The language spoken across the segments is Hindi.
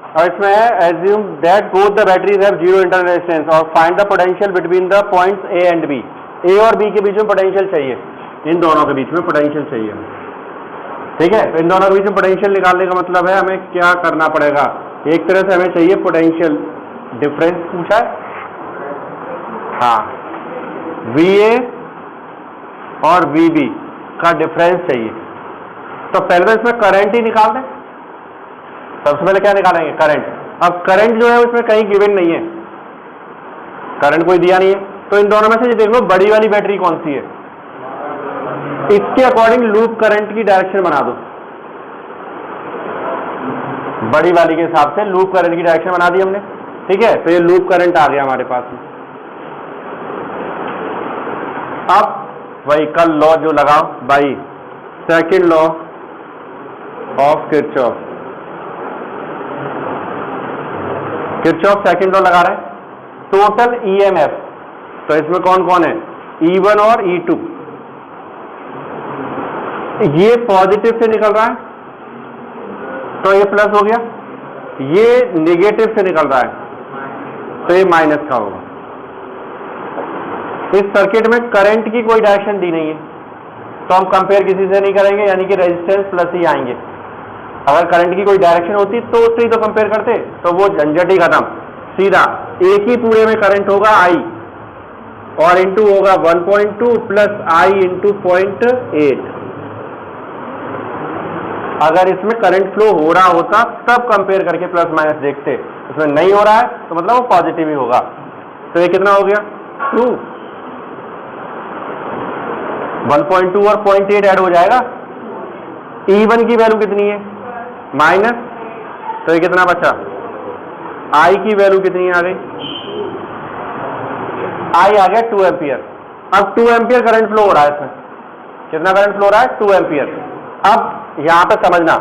और इसमें है assume that both the batteries have zero internal resistance और find the potential between the points A and B. A और बी के बीच में पोटेंशियल चाहिए, इन दोनों के बीच में पोटेंशियल चाहिए। ठीक है, तो इन दोनों के बीच में पोटेंशियल निकालने का मतलब है हमें क्या करना पड़ेगा, एक तरह से हमें चाहिए पोटेंशियल डिफरेंस पूछा है, हाँ, VA और VB का डिफरेंस चाहिए। तो पहले तो इसमें करंट ही निकाल दें। सबसे पहले क्या निकालेंगे, करंट। अब करंट जो है उसमें कहीं गिवन नहीं है, करंट कोई दिया नहीं है, तो इन दोनों में से देख लो बड़ी वाली बैटरी कौन सी है, इसके अकॉर्डिंग लूप करंट की डायरेक्शन बना दो। बड़ी वाली के हिसाब से लूप करंट की डायरेक्शन बना दी हमने। ठीक है, तो ये लूप करंट आ गया हमारे पास में। अब वही कल लॉ जो लगाओ by second law of Kirchhoff, Kirchhoff second law लगा रहे हैं। टोटल EMF, तो इसमें कौन कौन है, E1 और E2। ये पॉजिटिव से निकल रहा है तो ये प्लस हो गया, ये नेगेटिव से निकल रहा है तो ये माइनस का होगा। इस सर्किट में करंट की कोई डायरेक्शन दी नहीं है, तो हम कंपेयर किसी से नहीं करेंगे, यानी कि रेजिस्टेंस प्लस ही आएंगे। अगर करंट की कोई डायरेक्शन होती तो उससे ही तो कंपेयर करते, तो वो झंझट ही खत्म। सीधा एक ही पूरे में करंट होगा I और इंटू होगा 1.2 प्लस I इंटू 0.8। अगर इसमें करंट फ्लो हो रहा होता तब कंपेयर करके प्लस माइनस देखते, इसमें नहीं हो रहा है तो मतलब वो पॉजिटिव ही होगा। तो ये कितना हो गया 2, 1.2 और 0.8 ऐड हो जाएगा। E1 की वैल्यू कितनी है, माइनस, तो ये कितना बचा, I की वैल्यू कितनी आ गई, I आ गया 2 एम्पियर। अब 2 एम्पियर करंट फ्लो हो रहा है, इसमें कितना करंट फ्लो हो रहा है, 2 एम्पियर। अब यहां पे समझना,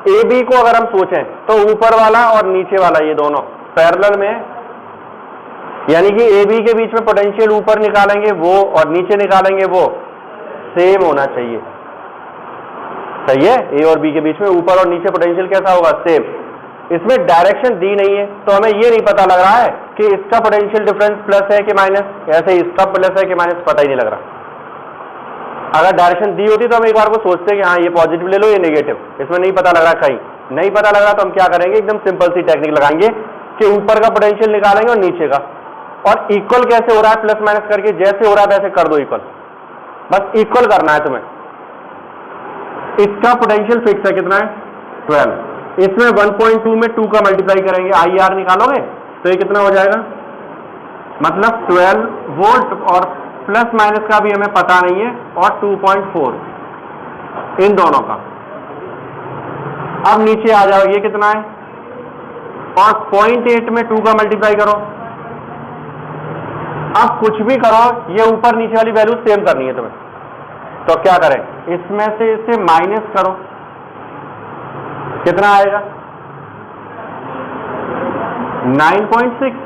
AB को अगर हम सोचें तो ऊपर वाला और नीचे वाला ये दोनों पैरेलल में, यानी कि AB के बीच में पोटेंशियल ऊपर निकालेंगे वो और नीचे निकालेंगे वो सेम होना चाहिए। सही है, A और B के बीच में ऊपर और नीचे पोटेंशियल कैसा होगा, सेम। इसमें डायरेक्शन दी नहीं है तो हमें ये नहीं पता लग रहा है कि इसका पोटेंशियल डिफरेंस प्लस है कि माइनस, ऐसे इसका प्लस है कि माइनस, पता ही नहीं लग रहा। अगर डायरेक्शन दी होती तो हम एक बार को सोचते कि हाँ ये पॉजिटिव ले लो ये नेगेटिव, इसमें नहीं पता लग रहा, कहीं नहीं पता लग रहा तो हम क्या करेंगे, एकदम सिंपल सी टेक्निक लगाएंगे कि ऊपर का पोटेंशियल निकालेंगे और नीचे का, और इक्वल कैसे हो रहा है प्लस माइनस करके, जैसे हो रहा है वैसे कर दो इक्वल, बस इक्वल करना है तुम्हें। इसका पोटेंशियल फिक्स है कितना है 12, इसमें 1.2 में 2 का मल्टीप्लाई करेंगे, IR निकालोगे तो ये कितना हो जाएगा, मतलब 12 वोल्ट, और प्लस माइनस का भी हमें पता नहीं है, और 2.4 इन दोनों का। अब नीचे आ जाओ, ये कितना है, और 0.8 में 2 का मल्टीप्लाई करो। अब कुछ भी करो, ये ऊपर नीचे वाली वैल्यू सेम करनी है तुम्हें, तो क्या करें, इसमें से इसे माइनस करो, कितना आएगा 9.6,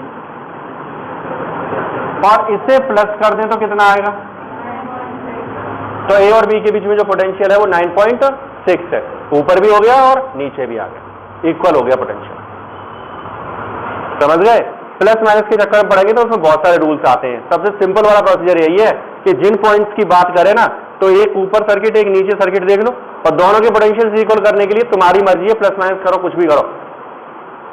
और इसे प्लस कर दें तो कितना आएगा, तो A और B के बीच में जो पोटेंशियल है वो 9.6 है, ऊपर भी हो गया और नीचे भी आ गया, इक्वल हो गया पोटेंशियल। समझ गए, प्लस माइनस के चक्कर में पड़ेंगे तो उसमें बहुत सारे रूल्स आते हैं। सबसे सिंपल वाला प्रोसीजर यही है कि जिन पॉइंट्स की बात करें ना, तो एक ऊपर सर्किट एक नीचे सर्किट देख लो, और दोनों के पोटेंशियल इक्वल करने के लिए तुम्हारी मर्जी है, प्लस माइनस करो, कुछ भी करो,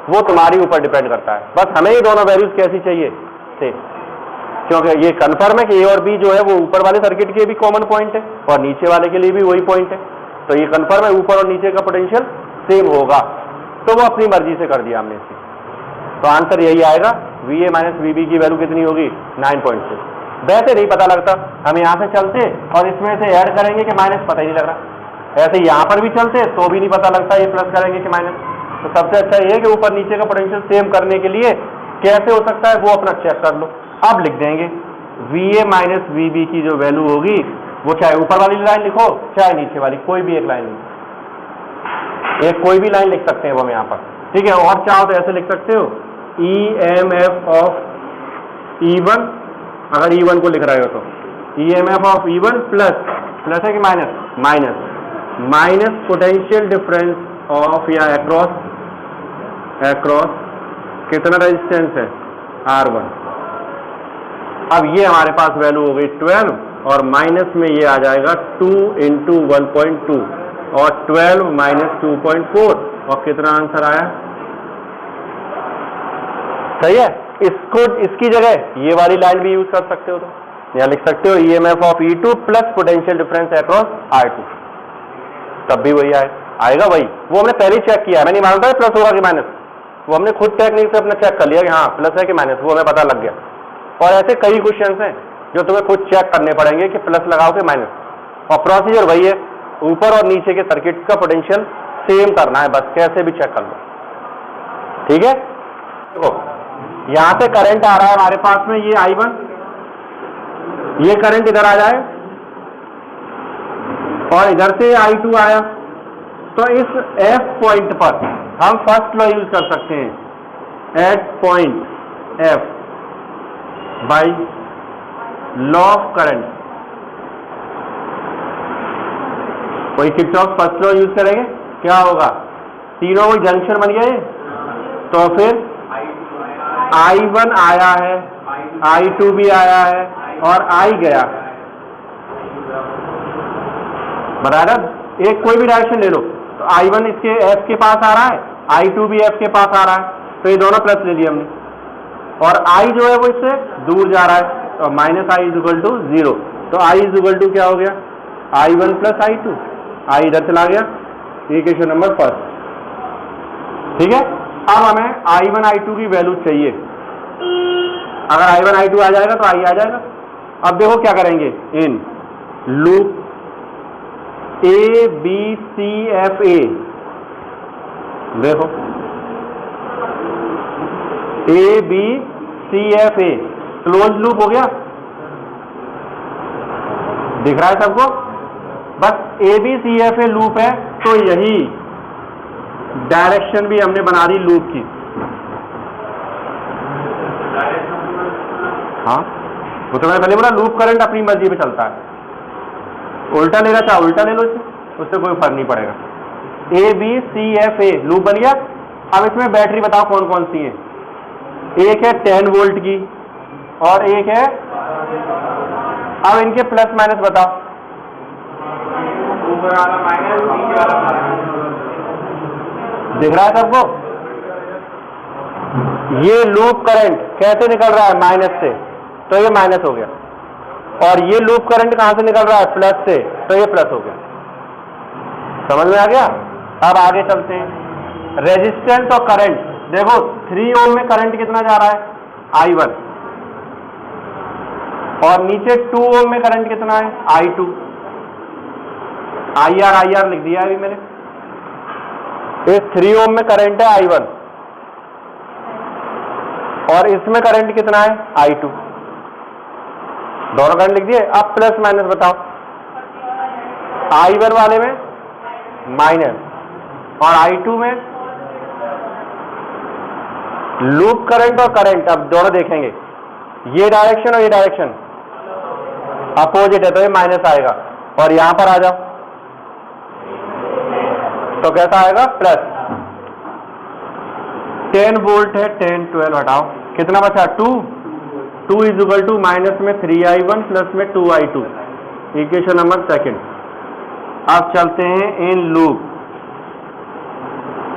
वो तुम्हारी ऊपर डिपेंड करता है। बस हमें ये दोनों वैल्यूज कैसी चाहिए थे, क्योंकि ये कन्फर्म है कि A और B जो है वो ऊपर वाले सर्किट के भी कॉमन पॉइंट है और नीचे वाले के लिए भी वही पॉइंट है, तो ये कन्फर्म है ऊपर और नीचे का पोटेंशियल सेम होगा, तो वो अपनी मर्जी से कर दिया हमने इसे। तो आंसर यही आएगा, VA माइनस VB की वैल्यू कितनी होगी 9.6। वैसे नहीं पता लगता, हम यहाँ से चलते और इसमें से ऐड करेंगे कि माइनस, पता ही नहीं लग रहा। ऐसे यहाँ पर भी चलते तो भी नहीं पता लगता ये प्लस करेंगे कि माइनस। तो सबसे अच्छा ये है कि ऊपर नीचे का पोटेंशियल सेम करने के लिए कैसे हो सकता है वो अपना चेक कर लो। अब लिख देंगे VA माइनस VB की जो वैल्यू होगी वो चाहे ऊपर वाली लाइन लिखो चाहे नीचे वाली, कोई भी एक लाइन लिखो, एक कोई भी लाइन लिख सकते हैं वो हम यहाँ पर, ठीक है। और चाहो तो ऐसे लिख सकते हो EMF ऑफ E1, अगर E1 को लिख रहे हो तो EMF ऑफ E1 प्लस है कि माइनस पोटेंशियल डिफरेंस ऑफ या अक्रॉस अक्रॉस कितना रेजिस्टेंस है R1। अब ये हमारे पास वैल्यू हो गई 12 और माइनस में ये आ जाएगा 2 इंटू 1.2 और 12 माइनस 2.4 और कितना आंसर आया? सही है। इसको इसकी जगह ये वाली लाइन भी यूज कर सकते हो, तो यहाँ लिख सकते हो EMF of E2 plus potential difference across R2, तब भी वही आएगा वही। वो हमने पहले ही चेक किया, मैं नहीं मानता प्लस होगा कि माइनस, वो हमने खुद टेक्निक से अपना चेक कर लिया कि हाँ प्लस है कि माइनस, वो हमें पता लग गया। और ऐसे कई क्वेश्चंस हैं जो तुम्हें खुद चेक करने पड़ेंगे कि प्लस लगाओ कि माइनस, और प्रोसीजर वही है, ऊपर और नीचे के सर्किट का पोटेंशियल सेम करना है, बस कैसे भी चेक कर लो। ठीक है, देखो यहां से करंट आ रहा है हमारे पास में, ये I1, ये करंट इधर आ जाए और इधर से I2 आया, तो इस F पॉइंट पर हम फर्स्ट लॉ यूज कर सकते हैं, at point F by law of current. कोई किरचॉफ फर्स्ट लॉ यूज करेंगे, क्या होगा? तीनों को जंक्शन बन गए, तो फिर I1 आया है, I2 भी आया है और I गया। बराबर, एक कोई भी डायरेक्शन ले लो, तो I1 इसके F के पास आ रहा है, I2 भी F के पास आ रहा है, तो ये दोनों प्लस ले लिया हमने, और I जो है वो इससे दूर जा रहा है, तो minus I is equal to 0। तो I इज इक्वल टू क्या हो गया? I1 प्लस I2, I इधर चला गया, इक्वेशन नंबर फर्स्ट। ठीक है, अब हमें I1 I2 की वैल्यू चाहिए। अगर I1 I2 आ जाएगा तो I आ जाएगा। अब देखो क्या करेंगे, in loop A B C F A, देखो A B C F A close loop हो गया, दिख रहा है सबको? बस A B C F A loop है, तो यही डायरेक्शन भी हमने बना दी लूप की। हाँ, वो तो मैंने पहले बोला लूप करंट अपनी मर्जी पे चलता है, उल्टा लेना चाहे उल्टा ले लो, उससे कोई फर्क नहीं पड़ेगा। A B C F A loop बन गया। अब इसमें बैटरी बताओ कौन कौन सी है? एक है 10 वोल्ट की और एक है, अब इनके प्लस माइनस बताओ। दिख रहा है सबको? ये लूप करंट कैसे निकल रहा है? माइनस से, तो ये माइनस हो गया, और ये लूप करंट कहां से निकल रहा है? प्लस से, तो ये प्लस हो गया। समझ में आ गया? अब आगे चलते हैं, रेजिस्टेंस और करंट। देखो 3 ओम में करंट कितना जा रहा है? I1, और नीचे 2 ओम में करंट कितना है? I2। IR लिख दिया अभी मैंने। इस 3 ओम में करंट है I1 और इसमें करंट कितना है? I2। दोनों करंट लिख दिए। अब प्लस माइनस बताओ। I1 वाले में माइनस और I2 में लूप करंट और करंट। अब दोनों देखेंगे, ये डायरेक्शन और ये डायरेक्शन अपोजिट है, तो ये माइनस आएगा, और यहां पर आ जाओ तो कैसा आएगा? प्लस। 10 वोल्ट है, 10 12 हटाओ, कितना बचा? 2 इज इक्वल टू माइनस में 3I1 प्लस में 2I2, इक्वेशन नंबर सेकंड। अब चलते हैं in loop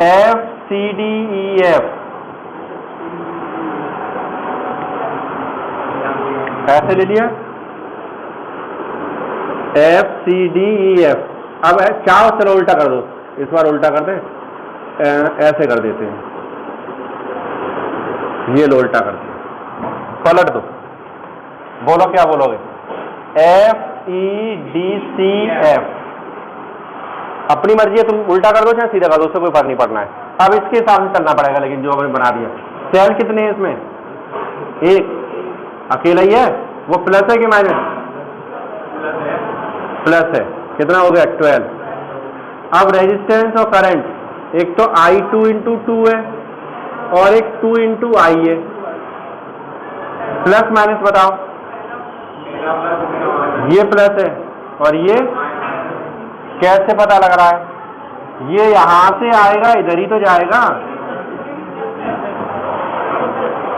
F C D E F, ऐसे ले लिया F C D E F। अब चाहो चलो उल्टा कर दो, इस बार उल्टा करते हैं, ऐसे कर देते हैं, ये लो उल्टा करते हैं, पलट दो, बोलो क्या बोलोगे? F E D C F। अपनी मर्जी है, तुम उल्टा कर दो चाहे सीधा कर दो, उससे कोई फर्क नहीं पड़ना है। अब इसके हिसाब से चलना पड़ेगा, लेकिन जो हमने बना दिया। सेल कितने हैं इसमें? एक अकेला ही है, वो प्लस है कि माइनस? प्लस है, कितना हो गया? 12। अब रेजिस्टेंस और करंट, एक तो I2 इंटू 2 है और एक 2 इंटू I है। प्लस माइनस बताओ। ये प्लस है और ये कैसे पता लग रहा है? ये यहां से आएगा, इधर ही तो जाएगा,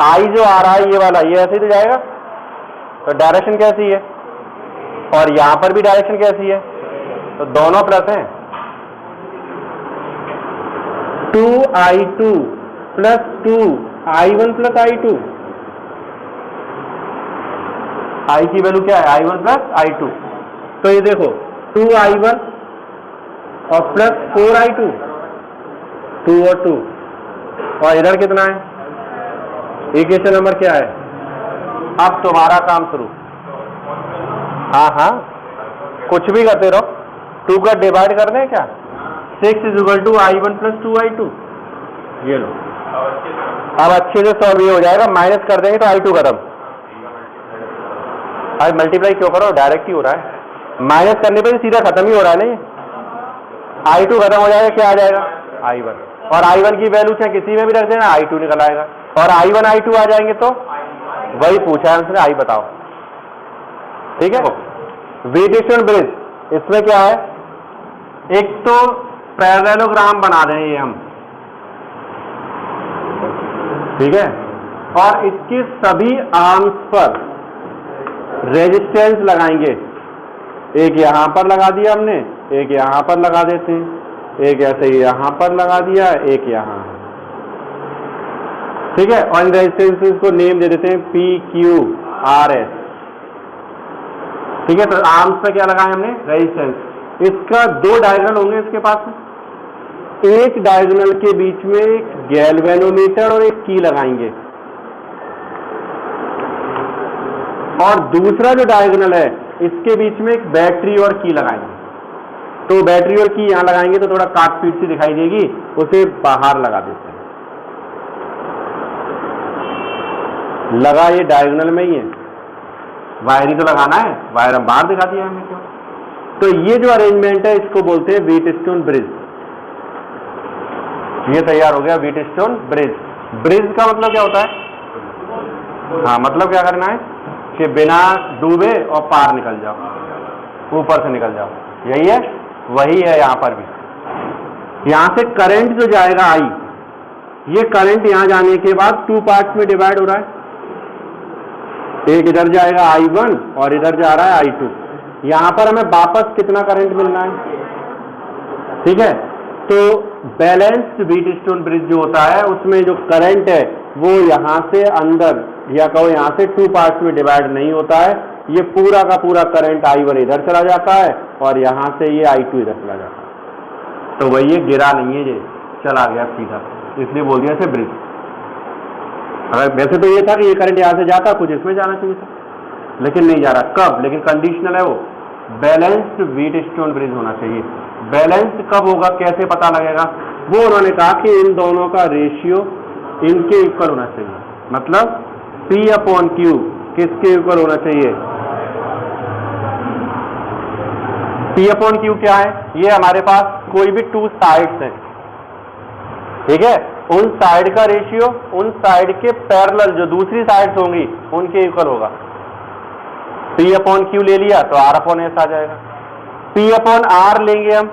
आई जो आ रहा है ये वाला, ये ऐसे ही तो जाएगा, तो डायरेक्शन कैसी है, और यहां पर भी डायरेक्शन कैसी है, तो दोनों प्लस हैं। 2I2 plus 2I1 plus I2, I की वैल्यू क्या है, I1 प्लस I2, तो ये देखो 2I1 और प्लस 4I2, 2 और 2, और इधर कितना है, इक्वेशन नंबर क्या है। अब तुम्हारा काम शुरू, हाँ हाँ कुछ भी करते रहो, 2 का डिवाइड कर दें क्या, 6 is equal to I1 plus 2I2, ये लो। अब अच्छे से सॉल्व ये हो जाएगा, माइनस कर देंगे तो I2 खत्म, अब मल्टीप्लाई क्यों करो, डायरेक्ट ही हो रहा है, माइनस करने पे सीधा खत्म ही हो रहा है ना, ये I2 खत्म हो जाएगा, क्या आ जाएगा I1, और I1 की वैल्यू चाहे किसी में भी रख देना I2 निकल आएगा, और I1 I2 आ जाएंगे तो वही पूछा है हमसे, I बताओ, ठीक है। व्हीटस्टोन ब्रिज, इसमें क्या है, एक तो पैरेललोग्राम बना दें ये हम, ठीक है, और इसके सभी आर्म्स पर रेजिस्टेंस लगाएंगे, एक यहां पर लगा दिया हमने, एक यहां पर लगा देते हैं, एक ऐसे ही यहां पर लगा दिया, एक यहां, ठीक है, और इन रेजिस्टेंसेस को नेम दे देते हैं PQRS, ठीक है। तो आर्म्स पे क्या लगाया हमने, रेजिस्टेंस, इसका 2 डायगोनल होंगे इसके पास, एक डायगोनल के बीच में एक गैल्वेनोमीटर और एक की लगाएंगे, और दूसरा जो डायगोनल है इसके बीच में एक बैटरी और की लगाएंगे, तो बैटरी और की यहां लगाएंगे तो थोड़ा काट पीट सी दिखाई देगी, उसे बाहर लगा देते हैं, लगा ये डायगोनल में ही है, वायर ही तो लगाना है, वायर हम बाहर दिखा दिया हमने क्यों। तो ये जो अरेंजमेंट है इसको बोलते हैं व्हीटस्टोन ब्रिज, ये तैयार हो गया व्हीटस्टोन ब्रिज। ब्रिज का मतलब क्या होता है, हाँ मतलब क्या करना है कि बिना डूबे और पार निकल जाओ, ऊपर से निकल जाओ, यही है, वही है यहां पर भी। यहां से करंट जो जाएगा आई, ये करंट यहां जाने के बाद 2 पार्ट्स में डिवाइड हो रहा है, एक इधर जाएगा I1 और इधर जा रहा है I2, यहां पर हमें वापस कितना करंट मिलना है, ठीक है। तो बैलेंस्ड व्हीटस्टोन ब्रिज जो होता है उसमें जो करंट है वो यहां से अंदर, या कहो यहां से 2 पार्ट्स में डिवाइड नहीं होता है, ये पूरा का पूरा करंट I1 इधर चला जाता है और यहां से ये I2 इधर चला जाता है, तो वही ये गिरा नहीं है, ये चला गया सीधा, इसलिए बोल दिया इसे ब्रिज। अगर वैसे तो ये था कि ये करंट यहां से जाता, कुछ इसमें जाना चाहिए था, लेकिन नहीं जा रहा, कब, लेकिन कंडीशनल है वो, बैलेंस्ड व्हीटस्टोन ब्रिज होना चाहिए। बैलेंस्ड कब होगा, कैसे पता लगेगा, वो उन्होंने कहा कि इन दोनों का रेशियो इनके इक्वल होना चाहिए, मतलब P/Q किसके इक्वल होना चाहिए, P/Q क्या है, ये हमारे पास कोई भी 2 साइड्स हैं, ठीक है, उन साइड का रेशियो उन साइड के पैरेलल जो दूसरी साइड्स होंगी उनके इक्वल होगा। P/Q ले लिया तो R/S आ जाएगा, P/R लेंगे हम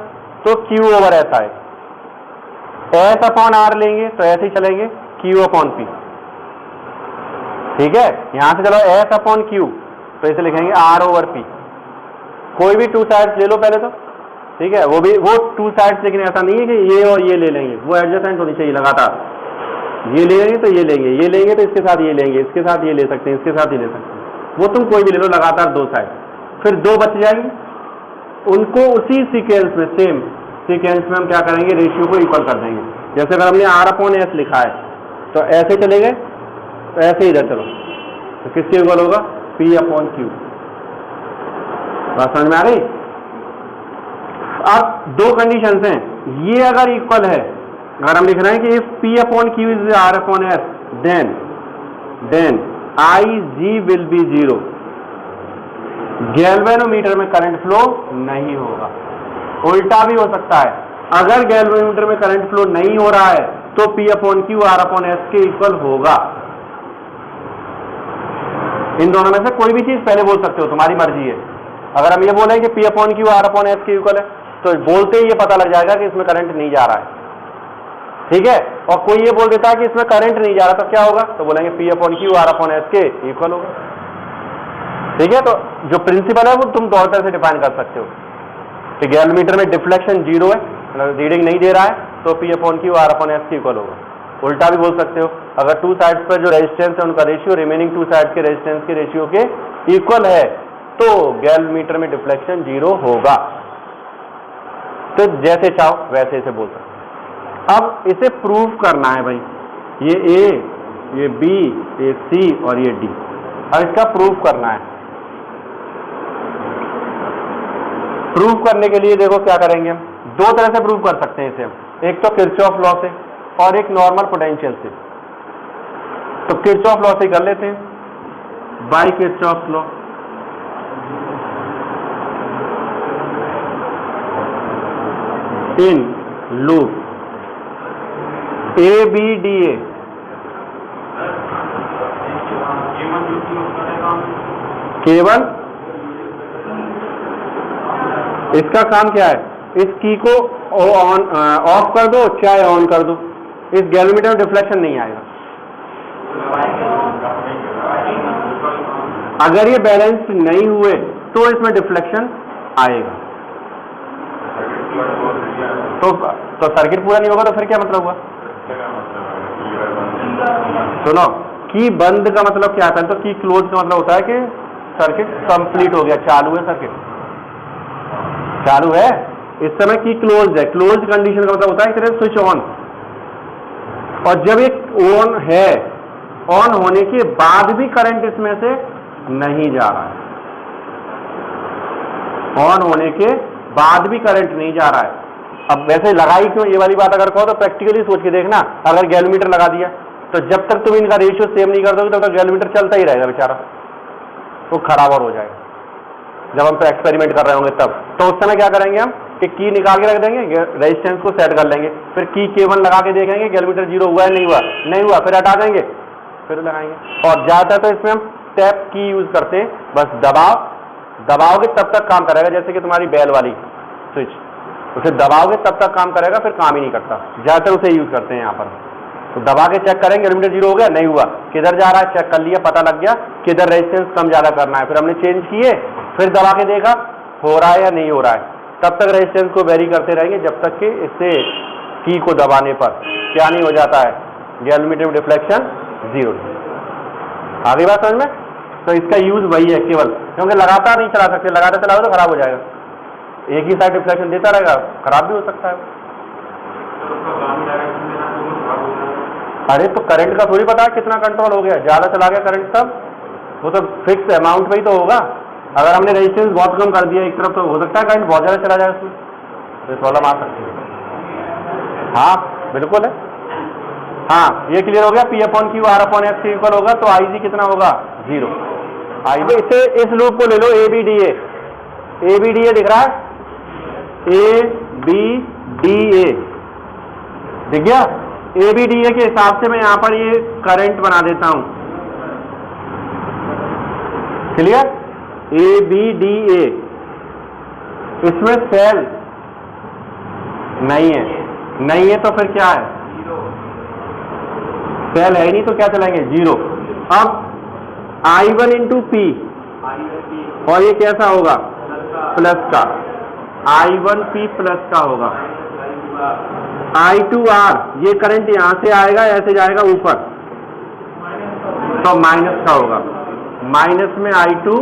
तो Q/S आएगा, S/R लेंगे तो ऐसे ही चलेंगे Q/P, ठीक है। यहां से चलो S/Q तो इसे लिखेंगे R/P, कोई भी 2 साइड्स ले लो पहले तो, ठीक है, वो 2 साइड्स, लेकिन ऐसा नहीं है कि ये और ये ले लेंगे, वो एडजेसेंट होनी चाहिए लगातार, ये ले लेंगे तो ये लेंगे, ये लेंगे तो इसके साथ ये लेंगे, इसके साथ ये ले सकते हैं, इसके साथ ये ले सकते हैं, वो तुम कोई भी ले लो लगातार 2 साइड, फिर 2 बच जाएंगे, उनको उसी सीक्वेंस में, सेम सीक्वेंस में हम क्या करेंगे, रेशियो को इक्वल कर देंगे। जैसे अगर हमने R/S लिखा है तो ऐसे चले गए, तो ऐसे इधर चलो, तो किसके इक्वल होगा, P/Q। बात समझ में आ गई। अब 2 कंडीशंस हैं, ये अगर इक्वल है, अगर हम लिख रहे हैं कि if P/Q is R/S then IG will be 0, galvanometer में करंट फ्लो नहीं होगा। उल्टा भी हो सकता है, अगर गैल्वेनोमीटर में करंट फ्लो नहीं हो रहा है तो P/Q R/S के इक्वल होगा। इन दोनों में से कोई भी चीज पहले बोल सकते हो, तुम्हारी मर्जी है। अगर हम ये बोलें कि P/Q R/S के इक्वल है तो बोलते ही ये पता लग जाएगा कि इसमें करंट नहीं जा रहा है, ठीक है। और कोई ये बोल देता है कि इसमें करंट नहीं जा रहा, तो क्या होगा? तो बोलेंगे P upon Q R upon S के इक्वल होगा। ठीक है, तो जो प्रिंसिपल है वो तुम दो तरह से डिफाइन कर सकते हो कि गैल्वेनोमीटर में डिफ्लेक्शन 0 है, मतलब रीडिंग नहीं दे रहा है, तो P upon Q R upon S के इक्वल होगा। उल्टा भी बोल सकते हो, अगर टू साइड्स पर जो रेजिस्टेंस है उनका रेशियो रिमेनिंग टू साइड्स के रेजिस्टेंस के रेशियो के इक्वल है, तो गैल्वेनोमीटर में डिफ्लेक्शन 0 होगा। तो जैसे चाहो वैसे इसे बोल सकते। अब इसे प्रूव करना है भाई, ये A, ये B, ये C और ये D। अब इसका प्रूव करना है। प्रूव करने के लिए देखो क्या करेंगे हम, दो तरह से प्रूव कर सकते हैं इसे हम, एक तो किरचॉफ लॉ से और एक नॉर्मल पोटेंशियल से। तो किरचॉफ लॉ से कर लेते हैं, by Kirchhoff law. In loop ABDA, केवल इसका काम क्या है, इस की को ऑन ऑफ कर दो चाहे ऑन कर दो, इस गैल्वेनोमीटर में डिफ्लेक्शन नहीं आएगा। अगर ये बैलेंस नहीं हुए तो इसमें डिफ्लेक्शन आएगा। तो सर्किट पूरा नहीं होगा, तो फिर क्या मतलब हुआ? सुनो, की बंद का मतलब क्या आता है? तो की क्लोज का मतलब होता है कि सर्किट कंप्लीट हो गया, चालू है, सर्किट चालू है, इस समय की क्लोज है। क्लोज कंडीशन का मतलब होता है कि स्विच ऑन, और जब ये ऑन है, ऑन होने के बाद भी करंट इसमें से नहीं जा रहा है, ऑन होने के बाद भी करंट नहीं जा रहा है। अब वैसे लगाई क्यों, ये वाली बात अगर कहो तो प्रैक्टिकली सोच के देखना, अगर गैल्वेनोमीटर लगा दिया तो जब तक तुम इनका रेशियो सेम नहीं कर दोगे तब तक गैल्वेनोमीटर चलता ही रहेगा बेचारा, वो खराब और हो जाएगा। जब हम तो एक्सपेरिमेंट कर रहे होंगे तब, तो उस समय क्या करेंगे हम कि की निकाल के रख देंगे, रेजिस्टेंस को सेट कर लेंगे, फिर की K1 लगा के देखेंगे गैल्वेनोमीटर 0 हुआ है नहीं हुआ, नहीं हुआ फिर हटा देंगे, फिर लगाएंगे। और ज्यादातर तो इसमें हम टैप की यूज करते हैं, बस दबाओगे तब तक काम करेगा, जैसे कि तुम्हारी बेल वाली स्विच, उसे दबाओगे तब तक काम करेगा, फिर काम ही नहीं करता। ज्यादातर उसे यूज करते हैं यहाँ पर। तो दबा के चेक करेंगे, गैल्वेनोमीटर 0 हो गया नहीं हुआ, किधर जा रहा है चेक कर लिया, पता लग गया किधर रेजिस्टेंस कम ज्यादा करना है, फिर हमने चेंज किए, फिर दबा के देखा हो रहा है या नहीं हो रहा है, तब तक रेजिस्टेंस को वेरी करते रहेंगे जब तक कि इससे की को दबाने पर क्या नहीं हो जाता है, गैल्वेनोमीटर में डिफ्लेक्शन 0। आगे बात समझ में? तो इसका यूज वही है केवल, क्योंकि लगातार नहीं चला सकते, लगातार चलाओ तो खराब हो जाएगा, एक ही साइड डिफ्लेक्शन देता रहेगा, खराब भी हो सकता है। अरे तो करंट का थोड़ी पता है कितना कंट्रोल हो गया, ज्यादा चला गया करंट तब, वो तो फिक्स अमाउंट में ही तो होगा। अगर हमने रेजिस्टेंस बहुत कम कर दिया एक तरफ तो हो सकता है करंट बहुत ज्यादा चला जाए, उसमें तो प्रॉब्लम आ सकती है। हाँ बिल्कुल है, हाँ ये क्लियर हो गया। P upon Q R upon S equal होगा, तो IG कितना होगा 0। IG इसे इस लूप को ले लो, ABDA, ABDA दिख रहा है, ABDA दिख गया। ABDA के हिसाब से मैं यहां पर ये करंट बना देता हूं, क्लियर। ABDA, इसमें सेल नहीं है, नहीं है तो फिर क्या है, सेल है ही नहीं तो क्या चलाएंगे 0। अब I1 इंटू P, और ये कैसा होगा प्लस का, I1P प्लस का होगा, I2R, ये करंट यहां से आएगा ऐसे जाएगा ऊपर, तो माइनस का होगा, माइनस में I2,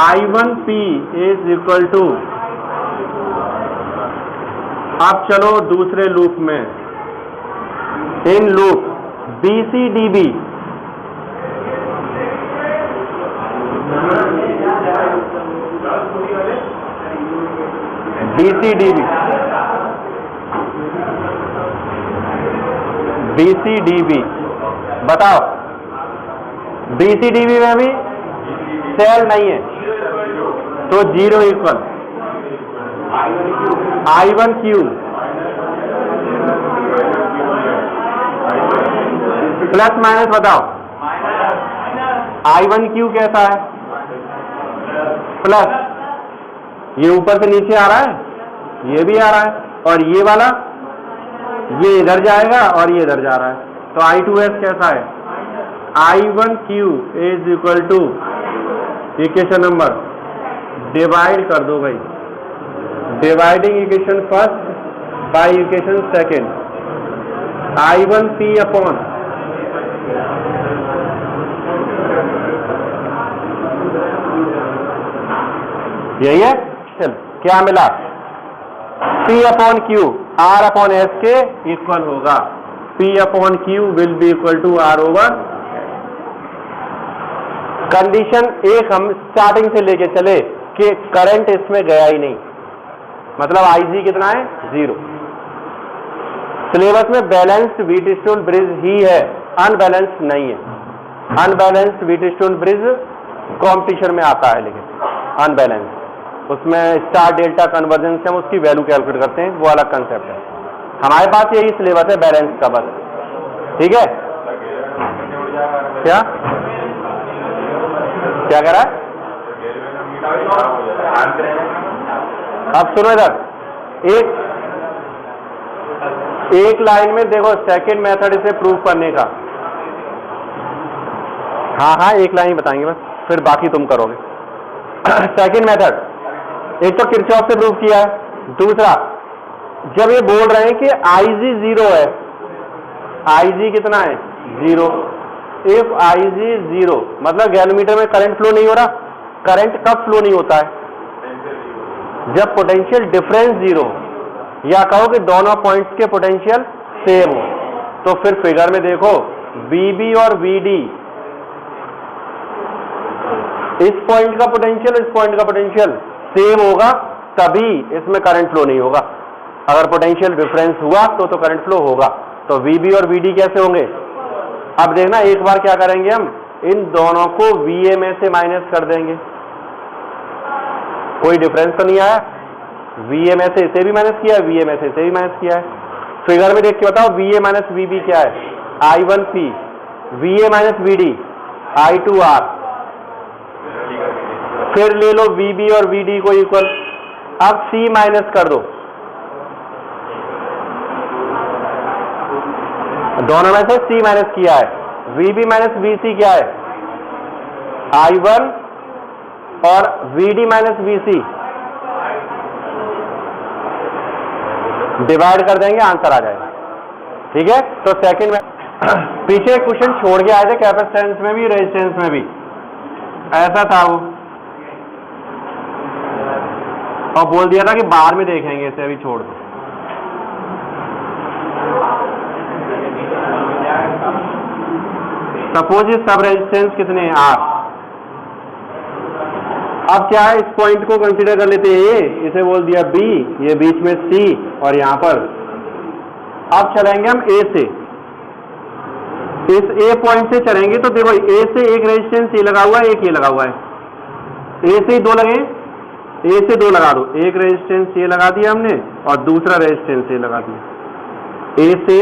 I1P is equal to, अब चलो दूसरे लूप में, इन लूप BCDB, BCDB बताओ, BCDB में भी सेल नहीं है तो 0 इक्वल I1Q प्लस माइनस बताओ, I1Q कैसा है प्लस, ये ऊपर से नीचे आ रहा है, ये भी आ रहा है, और ये वाला ये इधर जाएगा और ये इधर जा रहा है, तो I2S कैसा है, I1Q is equal to equation number, divide कर दो भाई, dividing equation first by equation second, I1P upon यही है। चल क्या मिला, P upon Q R upon S के इक्वल होगा, P upon Q will be equal to R over. Condition एक हम स्टार्टिंग से लेके चले कि करंट इसमें गया ही नहीं, मतलब IG कितना है, 0। सिलेबस में बैलेंस्ड व्हीटस्टोन ब्रिज ही है, अनबैलेंस्ड नहीं है। अनबैलेंस्ड व्हीटस्टोन ब्रिज कॉम्पिटिशन में आता है, लेकिन अनबैलेंस्ड उसमें स्टार डेल्टा कन्वर्जेंस से हम उसकी वैल्यू कैलकुलेट करते हैं, वो अलग कंसेप्ट है। हमारे पास यही सिलेबस है बैलेंस का बस, ठीक है। क्या क्या कह रहा है, अब सुनो इधर, एक लाइन में देखो सेकंड मेथड इसे प्रूव करने का। हाँ एक लाइन बताएंगे बस, फिर बाकी तुम करोगे। सेकंड मेथड, एक तो किरचॉफ से प्रूव किया है, दूसरा जब ये बोल रहे हैं कि IG 0 है, IG कितना है, 0। इफ IG 0 मतलब गैलोमीटर में करंट फ्लो नहीं हो रहा। करंट कब फ्लो नहीं होता है, जब पोटेंशियल डिफरेंस 0 या कहो कि दोनों पॉइंट्स के पोटेंशियल सेम हो। तो फिर फिगर में देखो VB और VD, इस पॉइंट का पोटेंशियल इस पॉइंट का पोटेंशियल सेम होगा, तभी इसमें करंट फ्लो नहीं होगा। अगर पोटेंशियल डिफरेंस हुआ तो करंट फ्लो होगा। तो VB और VD कैसे होंगे, अब देखना एक बार क्या करेंगे हम, इन दोनों को VA में से माइनस कर देंगे, कोई डिफरेंस तो नहीं आया। VA में से इसे भी माइनस किया है, VA में से इसे भी माइनस किया है। फिगर में देख के बताओ VA माइनस VB क्या है, I1P, VA minus VD I2R। फिर ले लो VB और VD को इक्वल, अब C माइनस कर दो, दोनों में से C माइनस किया है। VB माइनस VC क्या है, I1 और VD माइनस VC, डिवाइड कर देंगे, आंसर आ जाएगा, ठीक है। तो सेकंड में पीछे क्वेश्चन छोड़ के आए थे, कैपेसिटेंस में भी रेजिस्टेंस में भी ऐसा था वो, और बोल दिया था कि बाद में देखेंगे, इसे अभी छोड़ दो। सपोज ये सब रेजिस्टेंस कितने हैं, R। अब क्या है, इस पॉइंट को कंसीडर कर लेते हैं, इसे बोल दिया B, ये बीच में C और यहां पर। अब चलेंगे हम A से, इस A पॉइंट से चलेंगे तो देखो A से एक रेजिस्टेंस ये लगा हुआ है, एक ये लगा हुआ है। A से 2 लगे, A से 2 लगा दो, एक रेजिस्टेंस ये लगा दिया हमने और दूसरा रेजिस्टेंस ये लगा दिया। A से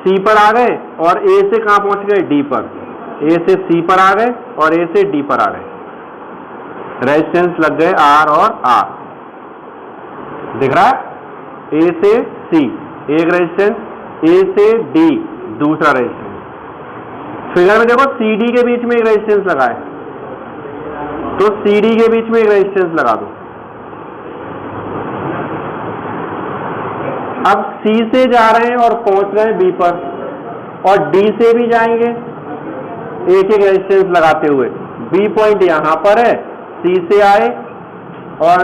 C पर आ गए और A से कहां पहुंच गए, D पर। A से C पर आ गए और A से D पर आ गए, रेजिस्टेंस लग गए R और R, दिख रहा है। A से C एक रेजिस्टेंस, A से D दूसरा रेजिस्टेंस। फिगर में देखो CD के बीच में एक रेजिस्टेंस लगा है, तो CD के बीच में एक रेजिस्टेंस लगा दो। अब C से जा रहे हैं और पहुंच रहे हैं B पर, और D से भी जाएंगे एक एक रेजिस्टेंस लगाते हुए। B पॉइंट यहां पर है, C से आए और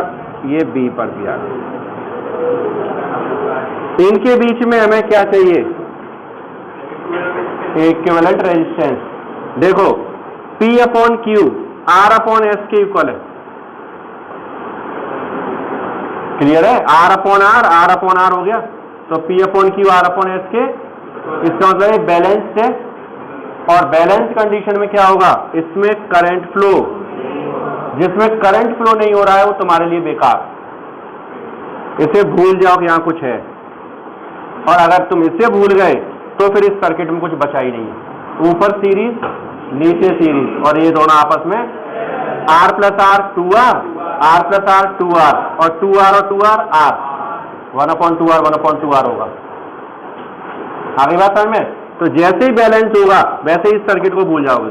ये B पर भी आ गए। इनके बीच में हमें क्या चाहिए, इक्विवेलेंट रेजिस्टेंस। देखो P upon Q R upon S के इक्वल है, क्लियर है। R अपॉन R हो गया, तो P upon Q R upon S के, इसका मतलब बैलेंस्ड है। और बैलेंस कंडीशन में क्या होगा, इसमें करंट फ्लो, जिसमें करंट फ्लो नहीं हो रहा है वो तुम्हारे लिए बेकार, इसे भूल जाओ कि यहां कुछ है। और अगर तुम इसे भूल गए तो फिर इस सर्किट में कुछ बचा ही नहीं है। ऊपर सीरीज नीचे सीरीज, और ये दोनों आपस में R plus R 2R, R plus R 2R, और 2R और 2R R, 1/2R 1/2R होगा। आगे बात समझ में? तो जैसे ही बैलेंस होगा वैसे ही इस सर्किट को भूल जाओगे।